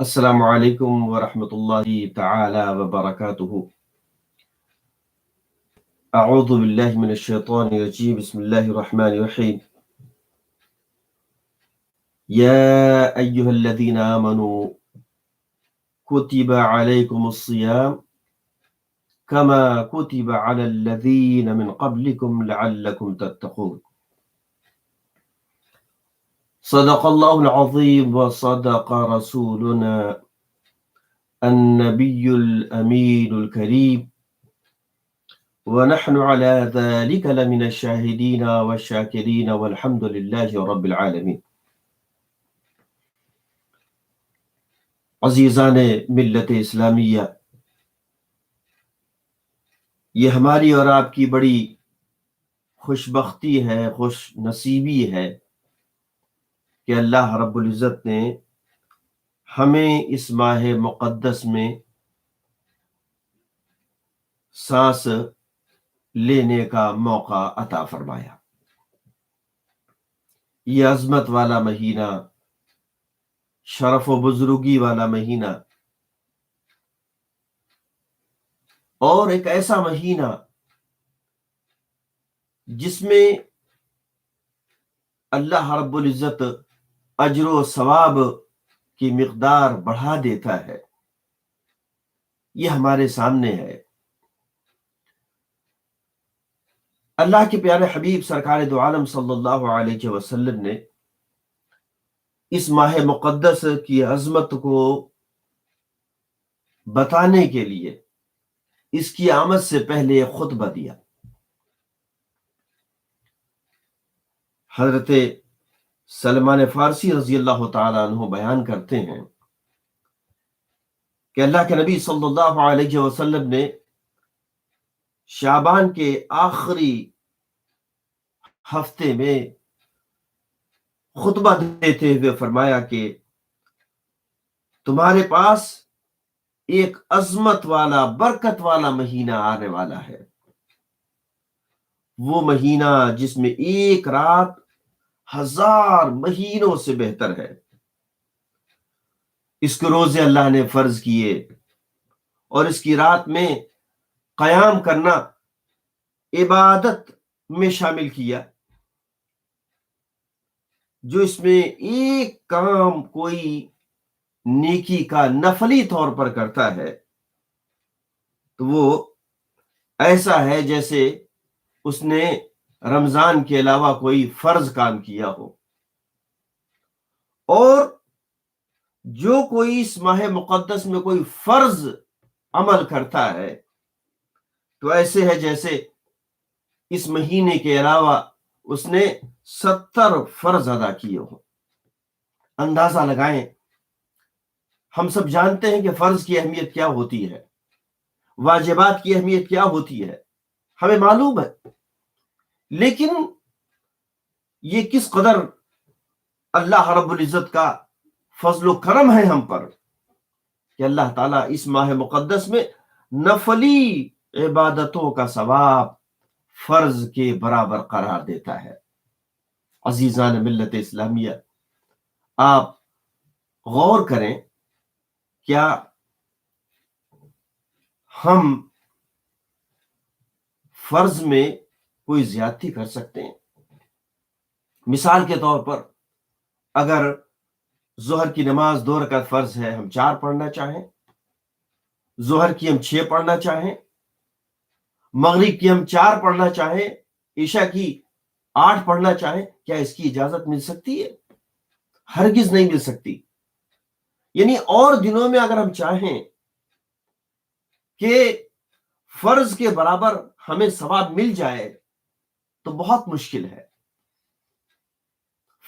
السلام علیکم ورحمۃ اللہ تعالی وبرکاتہ۔ اعوذ باللہ من الشیطان الرجیم، بسم اللہ الرحمن الرحیم۔ یا ایہا الذین آمنوا کتب علیکم الصیام کما کتب علی الذین من قبلکم لعلکم تتقون۔ صدق اللہ العظیم وصدق رسولنا النبی الامین الکریم، ونحن على ذلك لمن الشاهدين والشاكرين والحمد لله رب العالمين۔ عزیزان ملت اسلامیہ، یہ ہماری اور آپ کی بڑی خوش بختی ہے، خوش نصیبی ہے کہ اللہ رب العزت نے ہمیں اس ماہ مقدس میں سانس لینے کا موقع عطا فرمایا۔ یہ عظمت والا مہینہ، شرف و بزرگی والا مہینہ، اور ایک ایسا مہینہ جس میں اللہ رب العزت اجر و ثواب کی مقدار بڑھا دیتا ہے، یہ ہمارے سامنے ہے۔ اللہ کے پیارے حبیب سرکار دو عالم صلی اللہ علیہ وسلم نے اس ماہ مقدس کی عظمت کو بتانے کے لیے اس کی آمد سے پہلے ایک خطبہ دیا۔ حضرت سلمان فارسی رضی اللہ تعالیٰ عنہ بیان کرتے ہیں کہ اللہ کے نبی صلی اللہ علیہ وسلم نے شعبان کے آخری ہفتے میں خطبہ دیتے ہوئے فرمایا کہ تمہارے پاس ایک عظمت والا، برکت والا مہینہ آنے والا ہے، وہ مہینہ جس میں ایک رات 1000 مہینوں سے بہتر ہے۔ اس کے روزے اللہ نے فرض کیے اور اس کی رات میں قیام کرنا عبادت میں شامل کیا۔ جو اس میں ایک کام کوئی نیکی کا نفلی طور پر کرتا ہے تو وہ ایسا ہے جیسے اس نے رمضان کے علاوہ کوئی فرض کام کیا ہو، اور جو کوئی اس ماہ مقدس میں کوئی فرض عمل کرتا ہے تو ایسے ہے جیسے اس مہینے کے علاوہ اس نے 70 فرض ادا کیے ہوں۔ اندازہ لگائیں، ہم سب جانتے ہیں کہ فرض کی اہمیت کیا ہوتی ہے، واجبات کی اہمیت کیا ہوتی ہے، ہمیں معلوم ہے، لیکن یہ کس قدر اللہ رب العزت کا فضل و کرم ہے ہم پر کہ اللہ تعالیٰ اس ماہ مقدس میں نفلی عبادتوں کا ثواب فرض کے برابر قرار دیتا ہے۔ عزیزان ملت اسلامیہ، آپ غور کریں، کیا ہم فرض میں کوئی زیادتی کر سکتے ہیں؟ مثال کے طور پر اگر ظہر کی نماز 2 رکعت فرض ہے، ہم 4 پڑھنا چاہیں، ظہر کی ہم 6 پڑھنا چاہیں، مغرب کی ہم 4 پڑھنا چاہیں، عشاء کی 8 پڑھنا چاہیں، کیا اس کی اجازت مل سکتی ہے؟ ہرگز نہیں مل سکتی۔ یعنی اور دنوں میں اگر ہم چاہیں کہ فرض کے برابر ہمیں ثواب مل جائے تو بہت مشکل ہے۔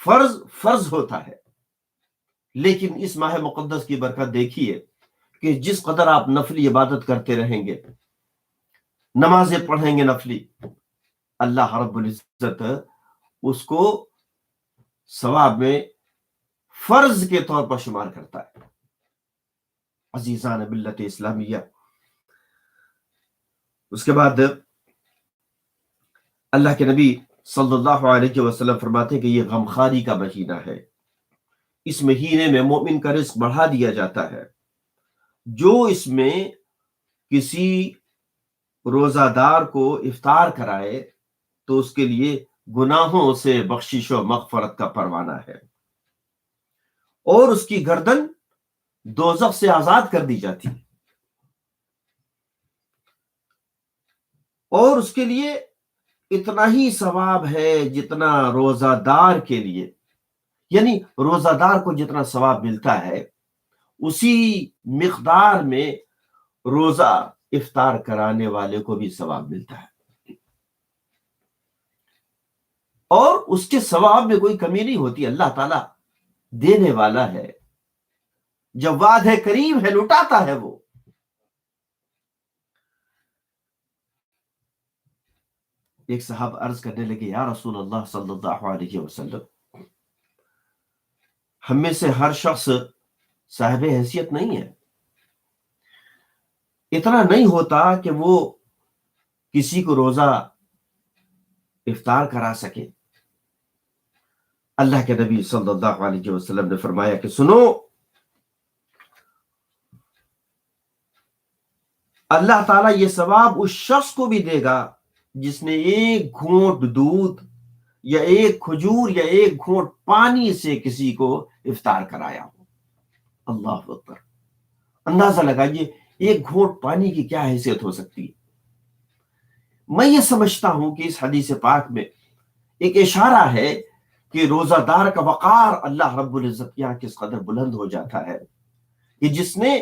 فرض ہوتا ہے، لیکن اس ماہ مقدس کی برکت دیکھیے کہ جس قدر آپ نفلی عبادت کرتے رہیں گے، نمازیں پڑھیں گے نفلی، اللہ رب العزت اس کو ثواب میں فرض کے طور پر شمار کرتا ہے۔ عزیزان ملت اسلامیہ، اس کے بعد اللہ کے نبی صلی اللہ علیہ وسلم فرماتے ہیں کہ یہ غمخاری کا مہینہ ہے، اس مہینے میں مومن کا رزق بڑھا دیا جاتا ہے۔ جو اس میں کسی روزہ دار کو افطار کرائے تو اس کے لیے گناہوں سے بخشش و مغفرت کا پروانہ ہے، اور اس کی گردن دوزخ سے آزاد کر دی جاتی ہے، اور اس کے لیے اتنا ہی ثواب ہے جتنا روزہ دار کے لیے، یعنی روزہ دار کو جتنا ثواب ملتا ہے اسی مقدار میں روزہ افطار کرانے والے کو بھی ثواب ملتا ہے، اور اس کے ثواب میں کوئی کمی نہیں ہوتی۔ اللہ تعالیٰ دینے والا ہے، جواد ہے، کریم ہے، لٹاتا ہے وہ۔ ایک صاحب عرض کرنے لگے، یا رسول اللہ صلی اللہ علیہ وسلم، ہم میں سے ہر شخص صاحب حیثیت نہیں ہے، اتنا نہیں ہوتا کہ وہ کسی کو روزہ افطار کرا سکے۔ اللہ کے نبی صلی اللہ علیہ وسلم نے فرمایا کہ سنو، اللہ تعالیٰ یہ ثواب اس شخص کو بھی دے گا جس نے ایک گھونٹ دودھ یا ایک کھجور یا ایک گھونٹ پانی سے کسی کو افطار کرایا ہو۔ اللہ اکبر! اندازہ لگائیے ایک گھونٹ پانی کی کیا حیثیت ہو سکتی ہے۔ میں یہ سمجھتا ہوں کہ اس حدیث پاک میں ایک اشارہ ہے کہ روزہ دار کا وقار اللہ رب العزت یہاں کس قدر بلند ہو جاتا ہے کہ جس نے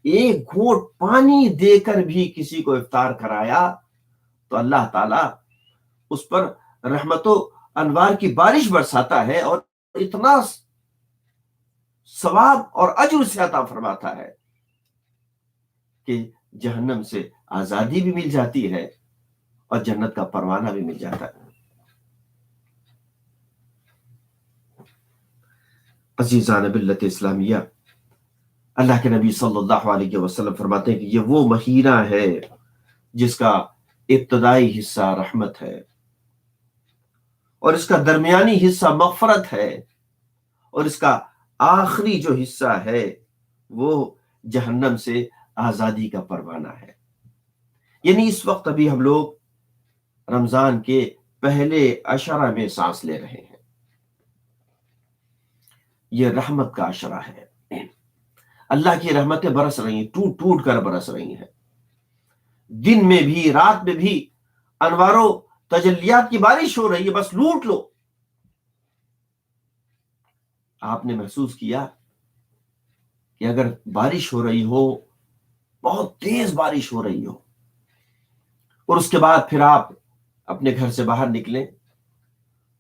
ایک گھونٹ پانی دے کر بھی کسی کو افطار کرایا تو اللہ تعالیٰ اس پر رحمت و انوار کی بارش برساتا ہے، اور اتنا ثواب اور اجر سے عطا فرماتا ہے کہ جہنم سے آزادی بھی مل جاتی ہے اور جنت کا پروانہ بھی مل جاتا ہے۔ عزیزان ملت اسلامیہ، اللہ کے نبی صلی اللہ علیہ وسلم فرماتے ہیں کہ یہ وہ مہینہ ہے جس کا ابتدائی حصہ رحمت ہے، اور اس کا درمیانی حصہ مغفرت ہے، اور اس کا آخری جو حصہ ہے وہ جہنم سے آزادی کا پروانہ ہے۔ یعنی اس وقت ابھی ہم لوگ رمضان کے پہلے عشرہ میں سانس لے رہے ہیں، یہ رحمت کا عشرہ ہے۔ اللہ کی رحمتیں برس رہی ہیں، ٹوٹ ٹوٹ کر برس رہی ہیں، دن میں بھی رات میں بھی انوار و تجلیات کی بارش ہو رہی ہے، بس لوٹ لو۔ آپ نے محسوس کیا کہ اگر بارش ہو رہی ہو، بہت تیز بارش ہو رہی ہو، اور اس کے بعد پھر آپ اپنے گھر سے باہر نکلیں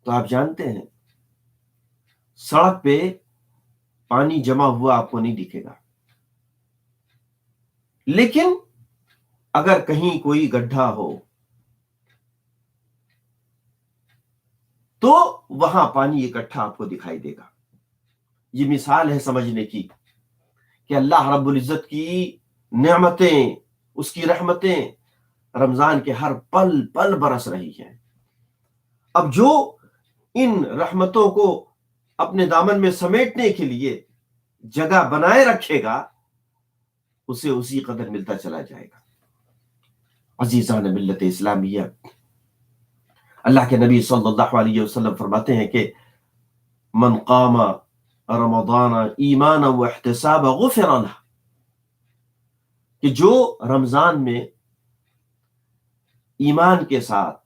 تو آپ جانتے ہیں سڑک پہ پانی جمع ہوا آپ کو نہیں دکھے گا، لیکن اگر کہیں کوئی گڈھا ہو تو وہاں پانی اکٹھا آپ کو دکھائی دے گا۔ یہ مثال ہے سمجھنے کی کہ اللہ رب العزت کی نعمتیں، اس کی رحمتیں رمضان کے ہر پل پل برس رہی ہیں۔ اب جو ان رحمتوں کو اپنے دامن میں سمیٹنے کے لیے جگہ بنائے رکھے گا اسے اسی قدر ملتا چلا جائے گا۔ عزیزان ملت اسلامیہ، اللہ کے نبی صلی اللہ علیہ وسلم فرماتے ہیں کہ من قام رمضان ایمانا واحتسابا غفر له، کہ جو رمضان میں ایمان کے ساتھ،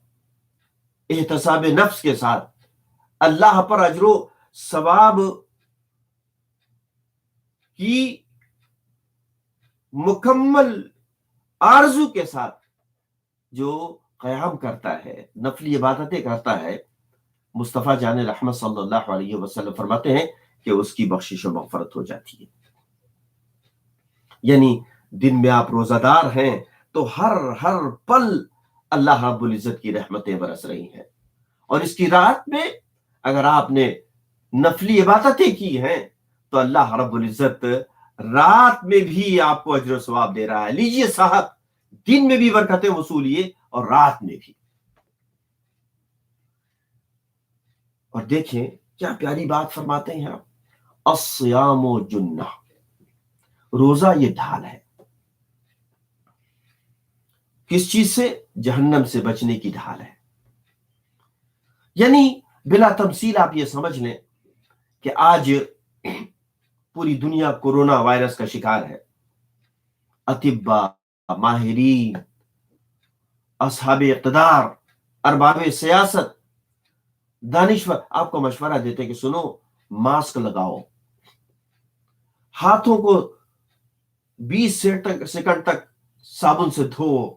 احتساب نفس کے ساتھ اللہ پر اجر و ثواب کی مکمل آرزو کے ساتھ جو قیام کرتا ہے، نفلی عبادتیں کرتا ہے، مصطفیٰ جان رحمت صلی اللہ علیہ وسلم فرماتے ہیں کہ اس کی بخشش و مغفرت ہو جاتی ہے۔ یعنی دن میں آپ روزہ دار ہیں تو ہر پل اللہ رب العزت کی رحمتیں برس رہی ہیں، اور اس کی رات میں اگر آپ نے نفلی عبادتیں کی ہیں تو اللہ رب العزت رات میں بھی آپ کو اجر و ثواب دے رہا ہے۔ لیجئے صاحب، دن میں بھی برکتیں وصولیے اور رات میں بھی۔ اور دیکھیں کیا پیاری بات فرماتے ہیں آپ، الصیام جنہ، روزہ یہ ڈھال ہے۔ کس چیز سے؟ جہنم سے بچنے کی ڈھال ہے۔ یعنی بلا تمثیل آپ یہ سمجھ لیں کہ آج پوری دنیا کورونا وائرس کا شکار ہے۔ اطباء، ماہرین، اصحاب اقتدار، ارباب سیاست، دانشور آپ کو مشورہ دیتے کہ سنو، ماسک لگاؤ، ہاتھوں کو 20 سیکنڈ تک صابن سے دھو،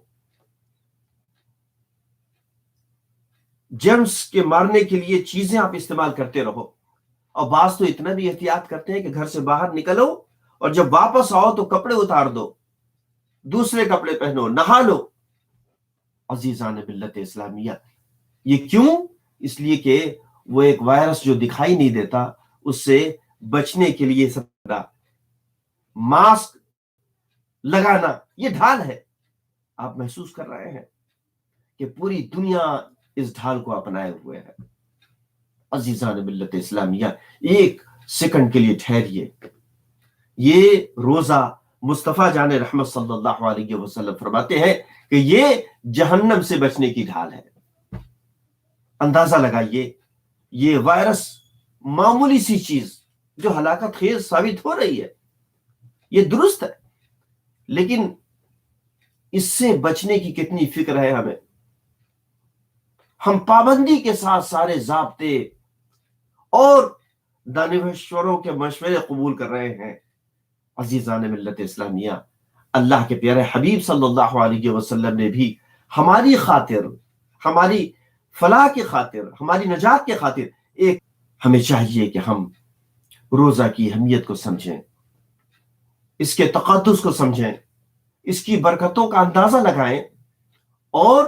جرمز کے مارنے کے لیے چیزیں آپ استعمال کرتے رہو۔ اور بعض تو اتنا بھی احتیاط کرتے ہیں کہ گھر سے باہر نکلو اور جب واپس آؤ تو کپڑے اتار دو، دوسرے کپڑے پہنو، نہا لو۔ عزیزان ملت اسلامیہ، یہ کیوں؟ اس لیے کہ وہ ایک وائرس جو دکھائی نہیں دیتا، اس سے بچنے کے لیے سب ماسک لگانا یہ ڈھال ہے۔ آپ محسوس کر رہے ہیں کہ پوری دنیا اس ڈھال کو اپنائے ہوئے ہے۔ عزیزان ملت اسلامیہ، ایک سیکنڈ کے لیے ٹھہریے۔ یہ روزہ مصطفیٰ جان رحمت صلی اللہ علیہ وسلم فرماتے ہیں کہ یہ جہنم سے بچنے کی ڈھال ہے۔ اندازہ لگائیے، یہ وائرس معمولی سی چیز جو ہلاکت خیز ثابت ہو رہی ہے، یہ درست ہے، لیکن اس سے بچنے کی کتنی فکر ہے ہمیں۔ ہم پابندی کے ساتھ سارے ضابطے اور دانشوروں کے مشورے قبول کر رہے ہیں۔ عزیزان ملت اسلامیہ، اللہ کے پیارے حبیب صلی اللہ علیہ وسلم نے بھی ہماری خاطر، ہماری فلاح کی خاطر، ہماری نجات کے خاطر ایک ہمیں چاہیے کہ ہم روزہ کی اہمیت کو سمجھیں، اس کے تقدس کو سمجھیں، اس کی برکتوں کا اندازہ لگائیں اور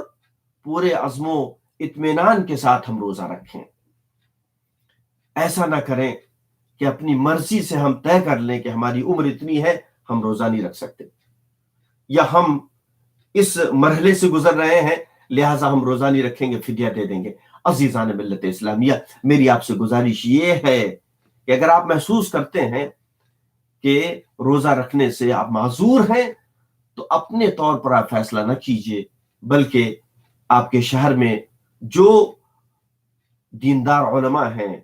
پورے عزم و اطمینان کے ساتھ ہم روزہ رکھیں۔ ایسا نہ کریں کہ اپنی مرضی سے ہم طے کر لیں کہ ہماری عمر اتنی ہے، ہم روزہ نہیں رکھ سکتے، یا ہم اس مرحلے سے گزر رہے ہیں لہٰذا ہم روزہ نہیں رکھیں گے، فدیہ دے دیں گے۔ عزیزان ملت اسلامیہ، میری آپ سے گزارش یہ ہے کہ اگر آپ محسوس کرتے ہیں کہ روزہ رکھنے سے آپ معذور ہیں تو اپنے طور پر آپ فیصلہ نہ کیجیے، بلکہ آپ کے شہر میں جو دیندار علماء ہیں،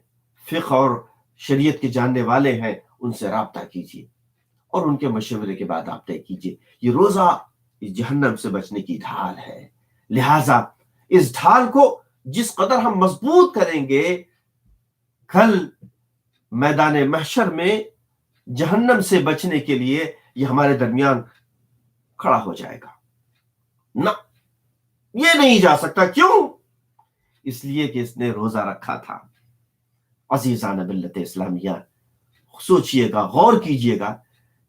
فقہ اور شریعت کے جاننے والے ہیں، ان سے رابطہ کیجیے اور ان کے مشورے کے بعد آپ طے کیجیے۔ یہ روزہ اس جہنم سے بچنے کی ڈھال ہے، لہٰذا اس ڈھال کو جس قدر ہم مضبوط کریں گے، کل میدان محشر میں جہنم سے بچنے کے لیے یہ ہمارے درمیان کھڑا ہو جائے گا۔ نہ، یہ نہیں جا سکتا۔ کیوں؟ اس لیے کہ اس نے روزہ رکھا تھا۔ عزیزان ملت اسلامیہ، سوچئے گا، غور کیجئے گا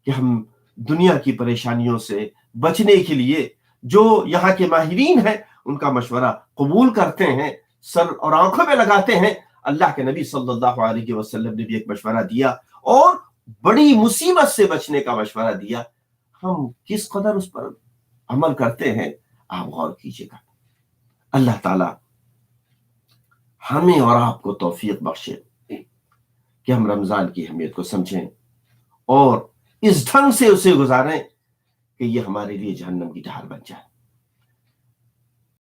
کہ ہم دنیا کی پریشانیوں سے بچنے کے لیے جو یہاں کے ماہرین ہیں ان کا مشورہ قبول کرتے ہیں، سر اور آنکھوں میں لگاتے ہیں۔ اللہ کے نبی صلی اللہ علیہ وسلم نے بھی ایک مشورہ دیا اور بڑی مصیبت سے بچنے کا مشورہ دیا، ہم کس قدر اس پر عمل کرتے ہیں آپ غور کیجئے گا۔ اللہ تعالی ہمیں اور آپ کو توفیق بخشے کہ ہم رمضان کی اہمیت کو سمجھیں اور اس ڈھنگ سے اسے گزاریں کہ یہ ہمارے لیے جہنم کی ڈھال بن جائے۔